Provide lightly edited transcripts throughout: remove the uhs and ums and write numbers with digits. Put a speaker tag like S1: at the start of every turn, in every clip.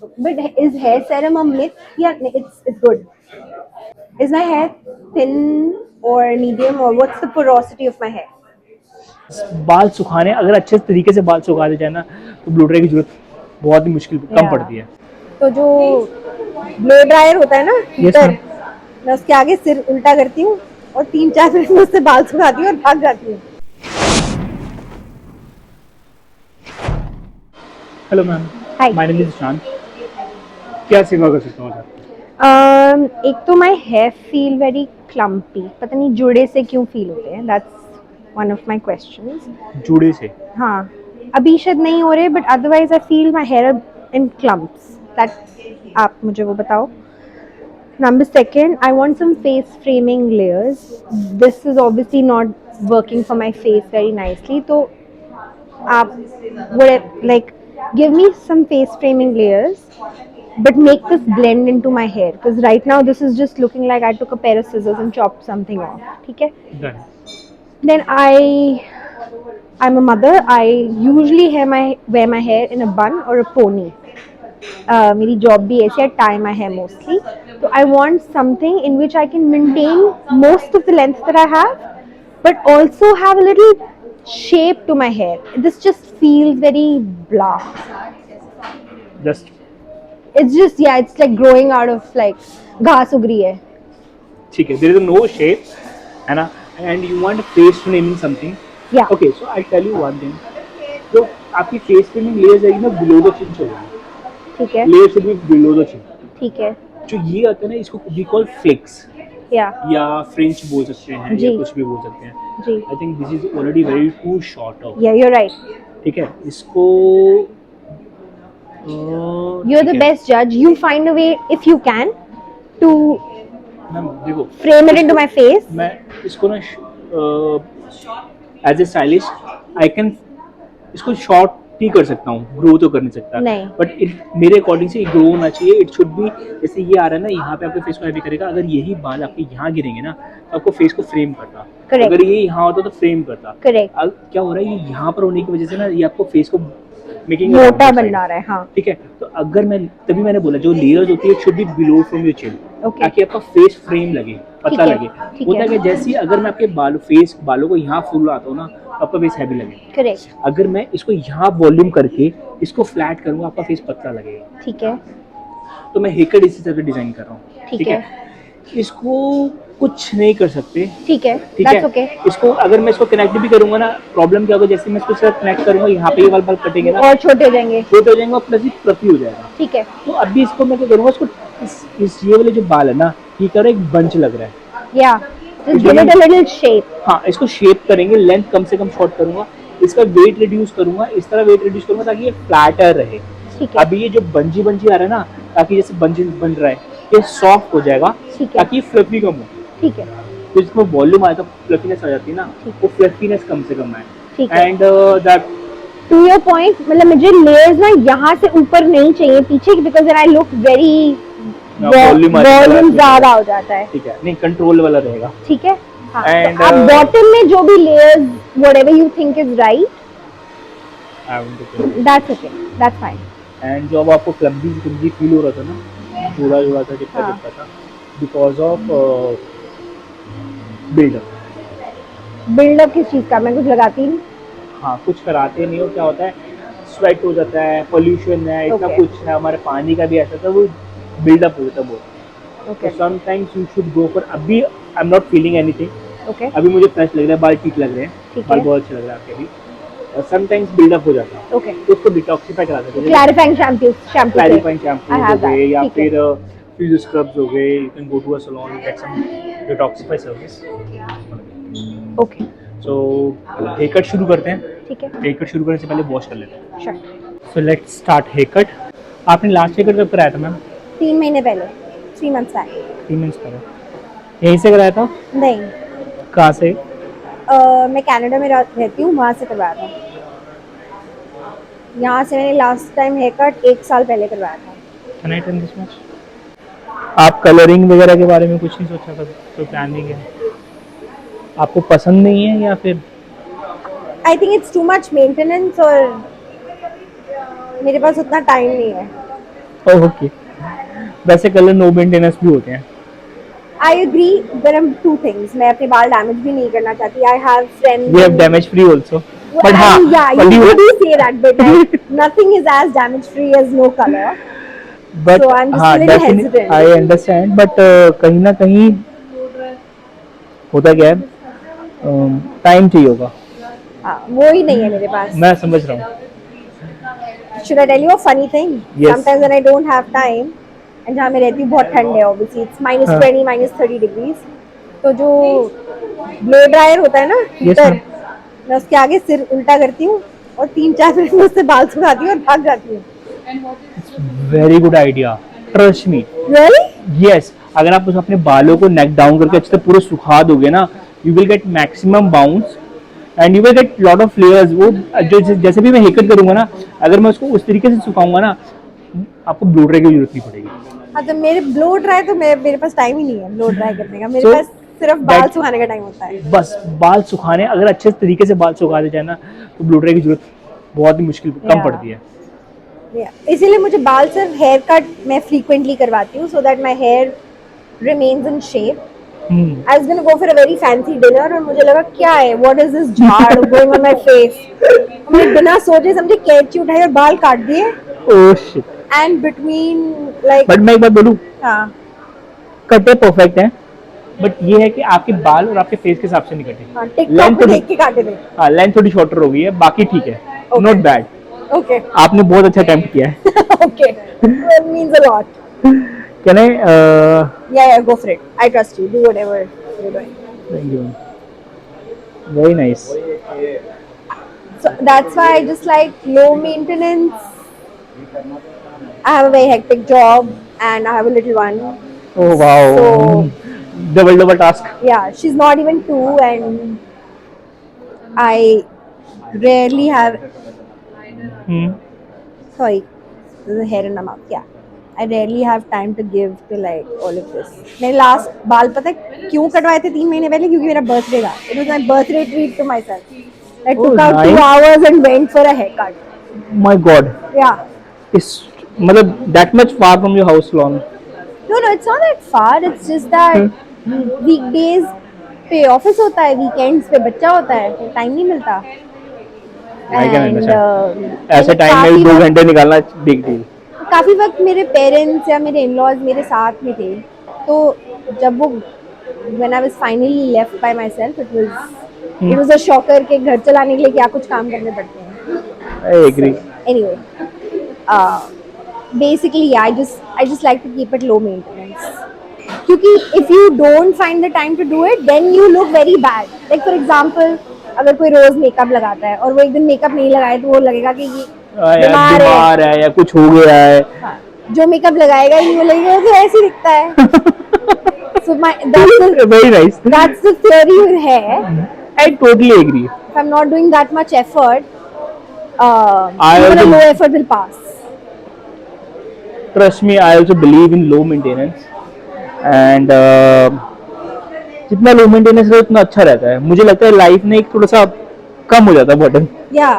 S1: But is hair serum a myth? Yeah, it's good. Is my hair thin or medium, or what's the porosity of my hair?
S2: बाल सुखाने अगर अच्छे तरीके से बाल सुखा दे जाए ना तो ब्लो ड्राई की जरूरत बहुत ही मुश्किल कम
S1: Yeah.
S2: पड़ती है।
S1: तो जो ब्लो ड्रायर होता है ना,
S2: यस
S1: हीटर,
S2: मैम।
S1: मैं उसके आगे सिर उल्टा करती हूँ और 3-4 मिनट में उससे बाल सुखाती हूँ और भाग जाती हूँ।
S2: Hello ma'am,
S1: hi.
S2: My name is Shant. क्या सेवा कर सकता हूँ सर?
S1: एक तो my hair feel very clumpy, पता नहीं जुड़े से क्यों फील होते हैं, that's one of my questions.
S2: जुड़े से?
S1: हाँ, अभी शायद नहीं हो रहे, but otherwise I feel my hair in clumps, that आप मुझे वो बताओ। Number second, I want some face framing layers. This is obviously not working for my face very nicely. So, आप would like give me some face framing layers, but make this blend into my hair, because right now this is just looking like I took a pair of scissors and chopped something off. ठीक है?
S2: Done.
S1: Then I'm a mother. I usually wear my hair in a bun or a pony. मेरी job भी ऐसी है, tie my hair mostly, तो I want something in which I can maintain most of the length that I have, but also have a little shape to my hair. This just feels very blah.
S2: Just
S1: It's just, yeah, it's like growing out of like घास उग रही है.
S2: ठीक है, there is no shape है ना, and you want face naming something.
S1: Yeah.
S2: Okay, so I tell you one thing, जो आपकी फेस नेमिंग लेयर जाएगी ना बिलो द चिन चलेगी।
S1: ठीक है.
S2: Layer should be below the chin.
S1: ठीक है.
S2: जो ये आता है ना इसको वी कॉल फ्लिक्स
S1: Yeah.
S2: या फ्रेंच बोल सकते हैं
S1: जी.
S2: या कुछ भी बोल सकते हैं।
S1: जी.
S2: I think this is already very too short of.
S1: Yeah, you're right.
S2: ठीक है, इसको
S1: You're the best judge. You find a way, if you can, to
S2: ma'am देखो,
S1: frame it into my face.
S2: मैं इसको ना as a stylist I can इसको short ही कर सकता हूँ, ग्रो तो कर नहीं सकता।
S1: नहीं.
S2: बट मेरे अकॉर्डिंग से ग्रो होना चाहिए। इट शुड बी जैसे ये आ रहा है ना, यहाँ पे आपके फेस को हैवी करेगा। अगर यही बाल आपके यहाँ गिरेंगे ना तो आपको फेस को फ्रेम करता।
S1: Correct.
S2: अगर ये यहाँ होता तो फ्रेम करता।
S1: Correct.
S2: अब क्या हो रहा है, ये यहाँ पर होने की वजह से ना ये आपको फेस को मेकिंग
S1: मोटा बना रहा है. हाँ.
S2: ठीक है, तो अगर मैं तभी मैंने बोला जो लेयर्स होती है should be below from your chin,
S1: Okay.
S2: ताकि आपका फेस फ्रेम लगे, पतला
S1: ठीक है,
S2: लगे।
S1: ठीक
S2: होता
S1: है.
S2: है कि जैसे ही अगर मैं आपके बालों को यहाँ फूल लाता हूँ ना तो आपका फेस हैवी लगेगा।
S1: करेक्ट.
S2: अगर मैं इसको यहाँ वॉल्यूम करके इसको फ्लैट करूँगा आपका फेस पतला लगेगा।
S1: ठीक है.
S2: तो मैं हेयर कट इसी तरह डिजाइन कर रहा हूँ।
S1: ठीक है.
S2: इसको कुछ नहीं कर सकते।
S1: ठीक है.
S2: ठीक
S1: That's
S2: है,
S1: okay.
S2: इसको अगर मैं इसको कनेक्ट भी करूंगा ना, प्रॉब्लम क्या होगा, जैसे मैं इसको सिर्फ कनेक्ट करूंगा यहाँ पे ये वाला बाल कटेंगे ना
S1: और छोटे हो जाएंगे.
S2: छोटे हो जाएंगे और प्लस ही फ्लफी हो जाएगा।
S1: ठीक है.
S2: तो अभी इसको मैं क्या करूंगा, इसको इस ये वाले जो बाल है ना, ये कर एक बंच लग रहा है।
S1: या just give it a little shape.
S2: हाँ, इसको शेप करेंगे, लेंथ कम से कम शॉर्ट करूंगा, इसका वेट रिड्यूस करूंगा, इस तरह वेट रिड्यूस करूंगा ताकि ये फ्लैटर रहे।
S1: ठीक है.
S2: अभी ये जो बंजी आ रहा है ना, ताकि जैसे बंजी बन रहा है ये सॉफ्ट हो जाएगा ताकि फ्लफी कम हो।
S1: ठीक है.
S2: तो इसमें वॉल्यूम आया तो फ्लफीनेस आ जाती है ना, वो फ्लफीनेस कम से कम आए। And that
S1: to your point, मतलब मुझे लेयर्स ना यहाँ से ऊपर नहीं चाहिए, पीछे, because then I look very volume ज्यादा हो जाता है।
S2: ठीक है, नहीं कंट्रोल वाला रहेगा।
S1: ठीक है. हाँ,
S2: And,
S1: तो आप बॉटम में जो भी layers whatever you think is right, that's okay, that's fine.
S2: And जो अब आपको क्लम्बी फील हो रहा था ना, जोड़ा था, चिपका था, बिकॉज ऑफ
S1: बिल्डअप किस चीज का? मैं कुछ लगाती नहीं।
S2: हाँ, कुछ कराते नहीं हो, क्या होता है स्वेट हो जाता है, पोल्यूशन है, इतना कुछ है, हमारे पानी का भी ऐसा था, वो बिल्डअप हो जाता है बहुत। तो sometimes you should go for, अभी I am not feeling anything, अभी मुझे फ्रेश लग रहा है, बाल ठीक लग रहे हैं, बाल बहुत अच्छे लग रहे हैं आपके भी। और समटाइम्स बिल्डअप हो जाता है, तो उसको डिटॉक्सिफाई करा देते हैं।
S1: क्लैरिफाइंग शैम्पू
S2: हो गए या फिर फ्यूज स्क्रब्स हो गए, you can go to a salon get some detoxify service.
S1: Okay,
S2: so hair cut शुरू करते हैं।
S1: ठीक है.
S2: हेयर कट शुरू करने से पहले वॉश कर लेते हैं।
S1: Sure.
S2: So let's start hair cut. आपने लास्ट हेयर कट कब कराया था मैम?
S1: 3 महीने पहले, 3 months बैक.
S2: 3 मंथ्स पहले। यहीं से कराया था?
S1: नहीं,
S2: कहाँ से?
S1: मैं कनाडा में रहती हूँ, वहाँ से करवाया था। यहाँ से मैंने लास्ट टाइम हेयर कट 1 साल पहले करवाया था।
S2: Can I tell this much? आप कलरिंग वगैरह के बारे में कुछ नहीं सोचा था? तो प्लानिंग है, आपको पसंद नहीं है या फिर?
S1: I think it's too much maintenance और मेरे पास उतना टाइम नहीं है।
S2: ओके, वैसे कलर नो मेंटेनेंस भी होते हैं।
S1: I agree. There are two things. मैं अपने बाल डैमेज भी नहीं करना चाहती. I have friends
S2: we have
S1: who,
S2: damage free also, but हाँ,
S1: well, yeah,
S2: but
S1: you
S2: you
S1: do say that, but like nothing is as damage free as no color. So
S2: but
S1: I'm just
S2: हाँ,
S1: a little
S2: definite
S1: hesitant.
S2: I understand, but कहीं ना कहीं होता क्या है, time चाहिए होगा।
S1: हाँ, वो ही नहीं है मेरे पास.
S2: मैं समझ रहा हूँ।
S1: Should I tell you a funny thing?
S2: Yes.
S1: Sometimes when I don't have time, and जहाँ मैं रहती हूँ बहुत ठंड है, obviously it's minus
S2: हाँ।
S1: 20, minus 30 degrees. तो जो ब्लो ड्रायर होता है ना,
S2: यस
S1: हीटर,
S2: मैम।
S1: मैं उसके आगे सिर उल्टा करती हूँ और 3-4 मिनट में उससे बाल सुखाती हूँ और भाग जाती हूँ.
S2: Very good idea, trust me.
S1: Really?
S2: Yes, अगर आप उस अपने बालों को नेक डाउन करके अच्छे से पूरे सुखा दोगे ना, you will get maximum bounce and you will get lot of फ्लेयर्स। वो जो जैसे भी मैं हेयर कट करूंगा ना, अगर मैं उसको उस तरीके से सुखाऊंगा ना, आपको ब्लो ड्राई की जरूरत नहीं पड़ेगी।
S1: हाँ, तो मेरे ब्लो ड्राई तो मेरे पास टाइम ही नहीं है ब्लो ड्राई करने का. मेरे
S2: So,
S1: पास सिर्फ बाल
S2: that-
S1: सुखाने का टाइम होता है.
S2: बस बाल सुखाने, अगर अच्छे तरीके से बाल सुखा दे जाए ना, तो ब्लो ड्राई की जरूरत बहुत ही मुश्किल कम
S1: Yeah.
S2: पड़ती है।
S1: Yeah. इसीलिए मुझे बाल सिर्फ हेयर कट मैं फ्रीक्वेंटली करवाती हूँ, so that my hair remains in shape. I was gonna go for a very fancy dinner और मुझे लगा क्या है, what is this झाड़ going on my face. मैं बिना सोचे समझे कैंची उठाई और बाल काट दिए.
S2: Oh shit.
S1: And between like,
S2: but मैं एक बात बोलूं,
S1: हाँ,
S2: कटे परफेक्ट हैं, बट ये है कि आपके बाल और आपके फेस के हिसाब से नहीं कटे।
S1: हाँ, टिकटॉक
S2: लेंथ
S1: पे
S2: थोड़ी,
S1: देख के काटे थे.
S2: हाँ लेंथ थोड़ी शॉर्टर हो गई है, बाकी ठीक है,
S1: Okay.
S2: Not bad.
S1: Okay.
S2: आपने बहुत अच्छा अटेम्प्ट किया है।
S1: Okay. That means a lot.
S2: Can I,
S1: Yeah, go for it. I trust you. Do whatever you're doing.
S2: Thank you, very nice.
S1: So that's why I just like low maintenance. I have a very hectic job and I have a little one.
S2: Oh wow,
S1: So
S2: double double task.
S1: yeah, she's not even 2 and I rarely have, sorry, there's a hair in my mouth. Yeah, I rarely have time to give to like all of this. मेरे last बाल पता है क्यों कटवाए थे 3 महीने पहले? क्योंकि मेरा बर्थडे था. It was my birthday treat to myself. I
S2: Oh,
S1: took out
S2: nice.
S1: 2 hours and went for a haircut.
S2: My God,
S1: Yeah.
S2: इस मतलब that much far from your house lawn?
S1: No, it's not that far. It's just that weekdays पे office होता है, weekends पे बच्चा होता है, तो टाइम नहीं मिलता.
S2: आई कैन
S1: And,
S2: अंडरस्टैंड, ऐसे
S1: मैंने
S2: टाइम में भी
S1: काफी
S2: 2
S1: वक्त-
S2: घंटे निकालना बिग डील।
S1: काफी वक्त मेरे पेरेंट्स या मेरे इन-लॉज मेरे साथ में थे, तो जब वो when I was finally left by myself, it was a shocker कि घर चलाने के लिए क्या कुछ काम करने पड़ते हैं.
S2: I agree.
S1: Anyway, basically yeah, I just like to keep it low maintenance. क्योंकि if you don't find the time to do it, then you look very bad. Like for example, अगर कोई रोज मेकअप लगाता है और वो एक दिन makeup नहीं लगाए तो वो लगेगा कि ये बीमार है.
S2: बीमार है या कुछ हो गया है।
S1: हाँ, जो मेकअप लगाएगा ही वो लगेगा वो तो ऐसे ही दिखता है. So
S2: very nice,
S1: that's the theory with hair.
S2: I totally agree.
S1: If I'm not doing that much effort,
S2: I
S1: even a
S2: also-
S1: low effort will pass.
S2: Trust me, I also believe in low maintenance and जितना low maintenance रहे उतना अच्छा रहता है। मुझे लगता है life में एक थोड़ा सा कम हो जाता है burden.
S1: Yeah.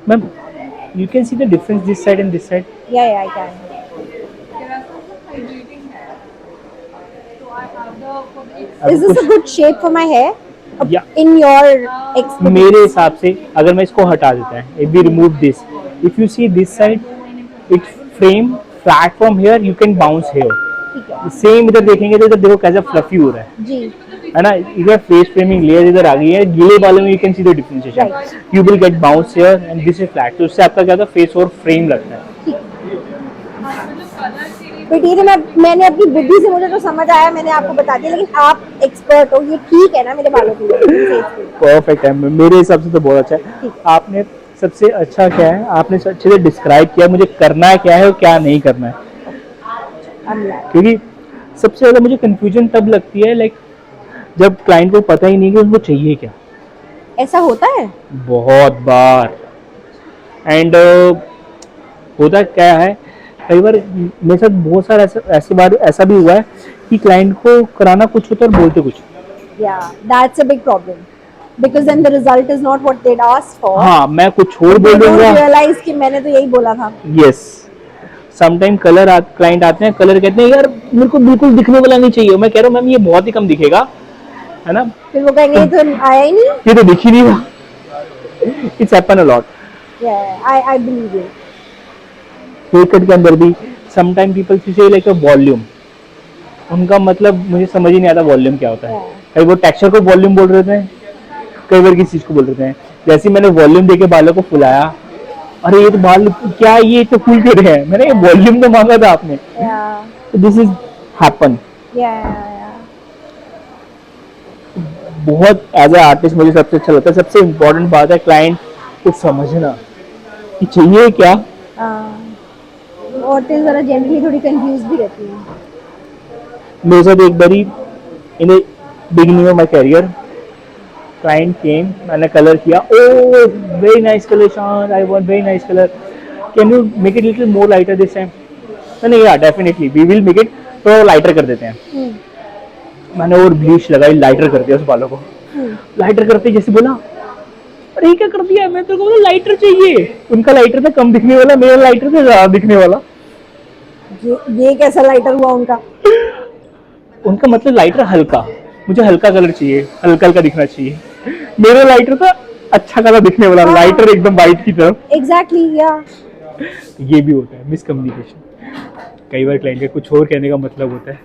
S2: Ma'am, you can see the difference this side and this side.
S1: Yeah, I can. Is this a good shape for my hair?
S2: Yeah.
S1: In your experience?
S2: मेरे हिसाब से अगर मैं इसको हटा देता है, if we remove this, if you see this side, it's frame flat from here, you can bounce here.
S1: ठीक है.
S2: सेम इधर देखेंगे तो इधर देखो कैसा फ्लफी हो रहा
S1: जी.
S2: है ना, इधर फेस फ्रेमिंग लेयर इधर आ गई है, गीले बालों में you can see the differentiation,
S1: Right.
S2: You will get bounce here and this is flat, तो उससे आपका क्या होता है, फेस और फ्रेम लगता है।
S1: बट ये तो मैंने अपनी बुद्धि से, मुझे तो समझ आया, मैंने आपको बता दिया, लेकिन आप एक्सपर्ट हो, ये ठीक है ना मेरे बालों के लिए, face के लिए?
S2: परफेक्ट है, मेरे हिसाब से तो बहुत अच्छा है।
S1: ठीक।
S2: आपने सबसे अच्छा क्या है, आपने अच्छे से डिस्क्राइब किया मुझे करना क्या है और क्या नहीं करना है।
S1: I'm glad.
S2: क्योंकि सबसे ज़्यादा मुझे कंफ्यूजन तब लगती है लाइक जब क्लाइंट को पता ही नहीं कि उसको चाहिए क्या।
S1: ऐसा होता है?
S2: बहुत बार एंड होता क्या है, कई बार मेरे साथ बहुत सारा ऐसी बार ऐसा भी हुआ है कि क्लाइंट को कराना कुछ होता है और बोलते कुछ।
S1: Yeah, that's a big problem because then the result is not what they'd asked for.
S2: हाँ, मैं कुछ और
S1: They
S2: बोल
S1: don't
S2: दूंगा।
S1: realize कि मैंने तो यही बोला था.
S2: यस, समटाइम क्लाइंट आते हैं, कलर कहते हैं यार मेरे को बिल्कुल दिखने वाला नहीं चाहिए, मैं कह रहा हूँ मैम ये बहुत ही कम दिखेगा, है ना,
S1: फिर वो कहेंगे ये तो आया ही नहीं.
S2: ये तो दिख ही नहीं रहा। It's happen a lot.
S1: Yeah, I believe you.
S2: Hair cut के अंदर भी समटाइम पीपल से लाइक अ वॉल्यूम, उनका मतलब मुझे समझ ही नहीं आता वॉल्यूम क्या होता है।
S1: Yeah.
S2: कई वो टेक्सचर को वॉल्यूम बोल रहे थे, कई बार किसी चीज को बोल रहे थे। जैसे ही मैंने वॉल्यूम देके बालों को फुलाया, अरे ये तो बाल क्या है, ये तो फूल क्यों रहे हैं, मैंने ये वॉल्यूम तो मांगा था आपने।
S1: Yeah.
S2: This is happen.
S1: Yeah.
S2: बहुत एज ए आर्टिस्ट मुझे सबसे अच्छा लगता है, सबसे इम्पोर्टेंट बात है क्लाइंट को समझना कि चाहिए क्या।
S1: औरतें जरा जनरली थोड़ी कंफ्यूज भी रहती हैं.
S2: मेरे साथ एक बारी in beginning of my career client came, मैंने कलर किया, oh very nice colour Shaan, I want very nice colour, can you make it little more lighter this time. मैंने yeah definitely we will make it, तो lighter कर देते हैं। मैंने और bleach लगाई, लाइटर कर दिया उस बालों को। लाइटर करते जैसे बोला अरे ये क्या कर दिया, मैं तो बोला लाइटर चाहिए। उनका लाइटर था कम दिखने वाला, मेरा लाइटर था ज्यादा दिखने वाला।
S1: ये कैसा लाइटर हुआ उनका?
S2: उनका मतलब लाइटर हल्का, मुझे हल्का कलर चाहिए, हल्का हल्का दिखना चाहिए। मेरा लाइटर था अच्छा कलर दिखने वाला, लाइटर एकदम वाइट की तरफ।
S1: एग्जैक्टली या
S2: ये भी होता है मिसकम्युनिकेशन, कई बार क्लाइंट का कुछ और कहने का मतलब होता है,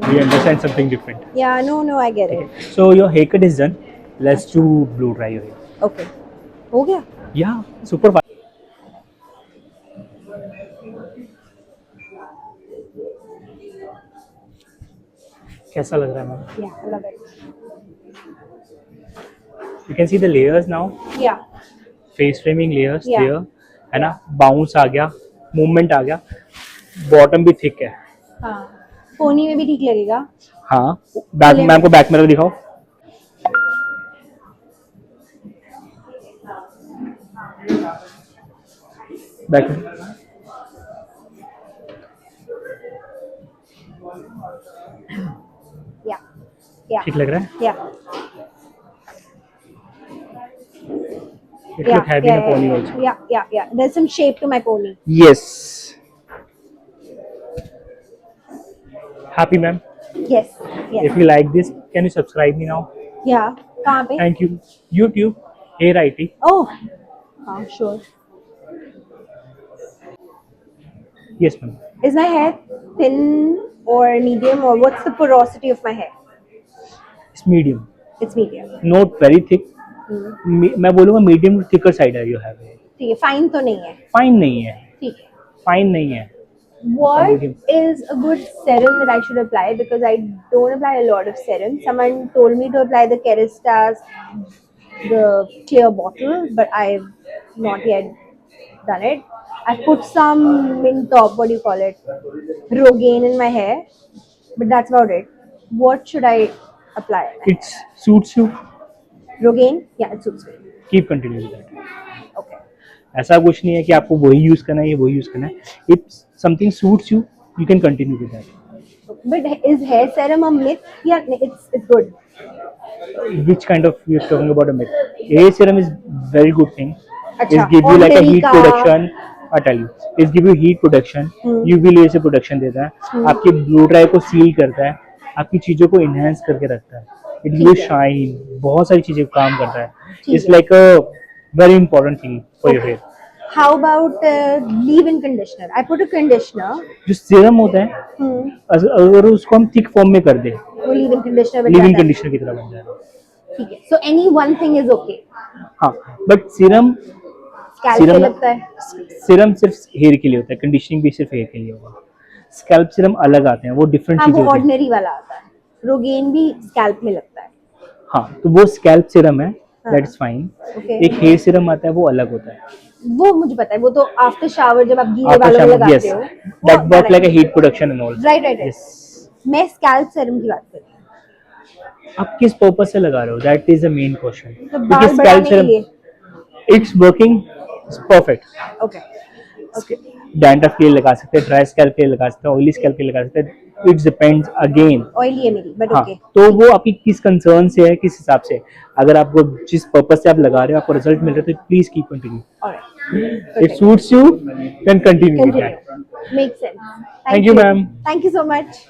S2: we understand something different.
S1: Yeah no I get it.
S2: So your haircut is done, let's do blow dry your hair.
S1: Okay, हो गया.
S2: Yeah, super fast. कैसा लग रहा है मैम?
S1: या I love it.
S2: You can see the layers now,
S1: या
S2: face framing layers
S1: Yeah.
S2: there, है ना, बाउंस आ गया, मूवमेंट आ गया, बॉटम भी थिक है।
S1: हाँ, पोनी में भी ठीक लगेगा.
S2: हाँ, बैक मैम को बैक मिरर दिखाओ। बैक
S1: या या
S2: ठीक लग रहा है?
S1: या
S2: It look heavy in a pony also.
S1: Yeah. There's some shape to my pony.
S2: Yes. Happy ma'am.
S1: Yes.
S2: If you like this, can you subscribe me now?
S1: Yeah. कहाँ पे?
S2: Thank you. YouTube, Hair IT.
S1: Oh. हाँ, sure.
S2: Yes ma'am.
S1: Is my hair thin or medium, or what's the porosity of my hair?
S2: It's medium.
S1: It's medium.
S2: Not very thick. मैं बोलूँगा medium to thicker side है, you have.
S1: ठीक है, fine तो नहीं है.
S2: Fine नहीं है,
S1: ठीक है.
S2: फाइन नहीं है।
S1: What is a good serum that I should apply? Because I don't apply a lot of serum. Someone told me to apply the Kerastase, the clear bottle, but I've not yet done it. I put some in top, what do you call it, Rogaine in my hair, but that's about it. What should I apply?
S2: It suits you.
S1: Rogaine? Yeah, it suits me.
S2: Keep continuing with that.
S1: Okay.
S2: ऐसा कुछ नहीं है कि आपको वही use करना है, ये वही यूज करना है। If something suits you, you can continue with that.
S1: But is hair serum a myth? Yeah, it's good.
S2: Which kind of you're talking about a myth? Hair serum is very good thing.
S1: अच्छा,
S2: It give you like a heat
S1: America.
S2: production. I tell you, it give you heat production. UV layer से production देता है, आपके blow dry को seal करता है, आपकी चीजों को इनहेंस करके रखता है। इट गिव यू शाइन, बहुत सारी चीजें काम करता है। It's like a very important thing for your hair.
S1: How about leave-in conditioner? I put a conditioner.
S2: जो सीरम होता है, अगर उसको हम थिक फॉर्म में कर दे,
S1: वो leave-in conditioner बन
S2: लिविंग
S1: जाता है.
S2: कंडीशनर की तरह बन जाएगा।
S1: ठीक है. So any one thing is okay.
S2: हाँ, बट सीरम
S1: Scalp पे लगता है.
S2: सीरम सिर्फ हेयर के लिए होता है, कंडीशनिंग भी सिर्फ हेयर के लिए होगा। स्कैल्प सीरम अलग आते हैं, वो डिफरेंट
S1: हाँ,
S2: चीजें
S1: वो
S2: होती हैं।
S1: ordinary वाला आता है. Rogaine भी scalp में लगता है.
S2: हाँ, तो वो स्कैल्प सीरम है, दैट इज फाइन।
S1: Okay.
S2: एक हेयर सीरम आता है, वो अलग होता है।
S1: वो मुझे पता है, वो तो आफ्टर शावर जब आप गीले
S2: After
S1: बालों में
S2: shower,
S1: लगाते
S2: yes,
S1: हो.
S2: that work like a heat production and all.
S1: Right.
S2: Yes.
S1: मैं स्कैल्प सेरम की बात कर रही हूँ.
S2: आप किस पर्पस से लगा रहे हो, that is the main question.
S1: तो बाल बढ़ाने के लिए.
S2: It's working perfect.
S1: Okay okay
S2: dandruff के लिए लगा सकते हैं, ड्राई स्कैल्प के लिए लगा सकते हैं, ऑयली स्कैल्प के लिए लगा सकते हैं, इट डिपेंड्स अगेन।
S1: ऑयली है मेरी बट
S2: हाँ,
S1: ओके
S2: तो वो आपकी किस कंसर्न से है, किस हिसाब से। अगर आपको जिस पर्पज से आप लगा रहे हो आपको रिजल्ट मिल रहा है तो please keep continue.
S1: Alright
S2: it suits you then continue with that.
S1: Make sense
S2: Thank you, ma'am.
S1: Thank you so much